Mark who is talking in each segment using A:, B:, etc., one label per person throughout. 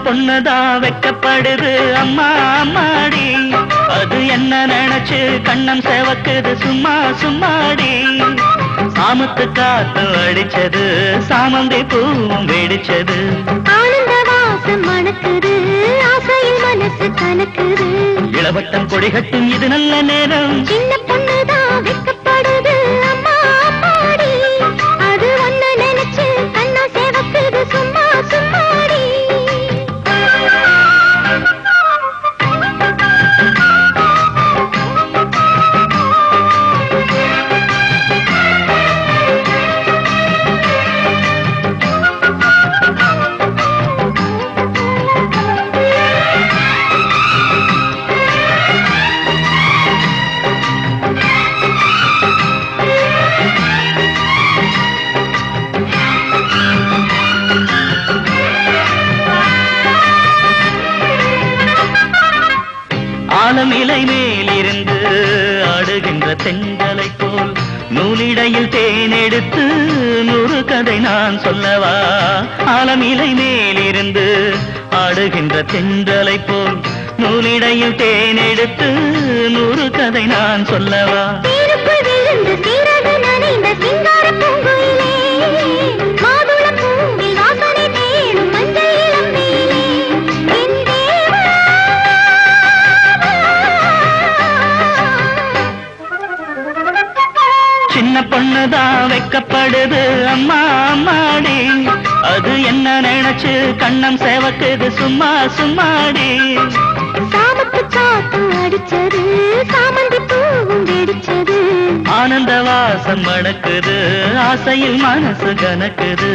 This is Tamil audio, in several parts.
A: பொண்ணுதான் வெக்கப்படுது அம்மா அம்மாடி, அது என்ன நினைச்சு கண்ணம் செவக்குது சும்மா சும்மாடி. சாமத்து காத்து அடிச்சது, சாமந்தி பூவும் வெடிச்சது,
B: ஆனந்த வாசம் மணக்குது, ஆசையில் மனசு கலக்குது.
A: இளவட்டம் கொடிகட்டும் இது நல்ல நேரம்.
B: சின்ன பொண்ணுதான் வெக்கப்படுது அம்மா அம்மாடி, அது ஒன்ன நினைச்சு கண்ணா சேவக்குது சும்மா சும்மாடி.
A: ஆலம் இலை மேலிருந்து ஆடுகின்ற தென்றலை போல், நூலிடையில் தேனெடுத்து நூறு கதை நான் சொல்லவா. ஆலம் இலை மேலிருந்து ஆடுகின்ற தென்றலை போல், நூலிடையில் தேனெடுத்து நூறு கதை நான் சொல்லவா.
B: தேருக்குள் விழுந்து சீரகு நனைந்த சிங்கார பூங்குயிலே, மாதுள பூவில் வாசனை தேடும் மஞ்சள் இளம்பேலே, என் தேவா.
A: சின்ன பொண்ணுதான் வெக்கப்படுது அம்மா அம்மாடி, அது என்ன நினைச்சு கண்ணம் செவக்குது சும்மா சும்மாடி.
B: சாமத்து காத்து அடிச்சது, சாமந்தி பூவும் வெடிச்சது,
A: ஆனந்த வாசம் மணக்குது, ஆசையில் மனசு கனக்குது.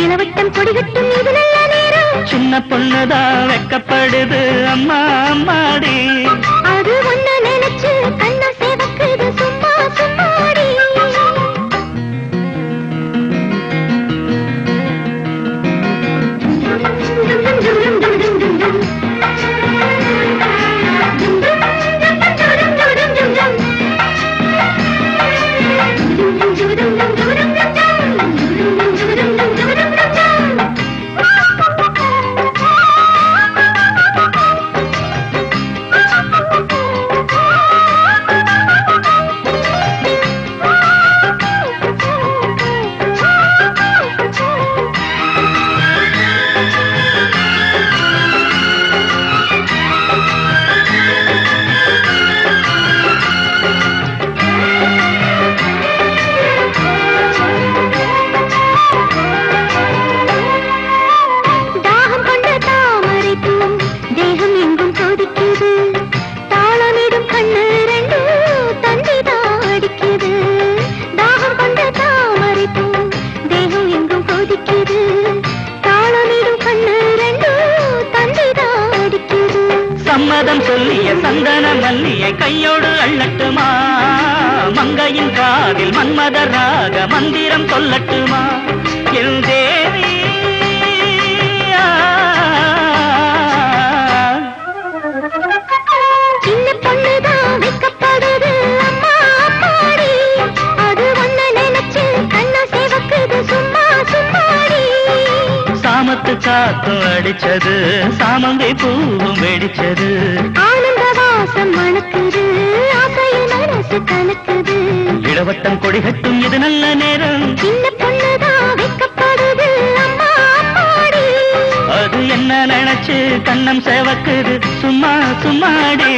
B: இளவட்டம் கொடிகட்டும் இது நல்ல நேரம்.
A: சின்ன பொண்ணுதான் வெக்கப்படுது அம்மா அம்மாடி,
B: அது ஒன்ன நினைச்சு கண்ணா சேவக்குது சும்மா சும்மாடி.
A: சம்மதம் சொல்லிய சந்தன மல்லியை கையோடு அள்ளட்டுமா, மங்கையின் காதில் மன்மதர் ராக மந்திரம் சொல்லட்டுமா. என் தேவி
B: சின்ன பொண்ணுதான் வெக்கப்படுது அம்மா அம்மாடி, அது ஒன்ன நினைச்சு கண்ணா சேவக்குது சும்மா சும்மாடி.
A: சாமத்து காத்து அடிச்சது, சாமந்தி பூவும் வெடிச்சது,
B: ஆனந்த வாசம் மணக்குது, ஆசையில் மனசு கலக்குது.
A: இளவட்டம் கொடிகட்டும் இது நல்ல நேரம்.
B: சின்ன பொண்ணுதான் வெக்கப்படுது அம்மா அம்மாடி,
A: அது என்ன நினைச்சு கண்ணம் செவக்குது சும்மா சும்மாடி.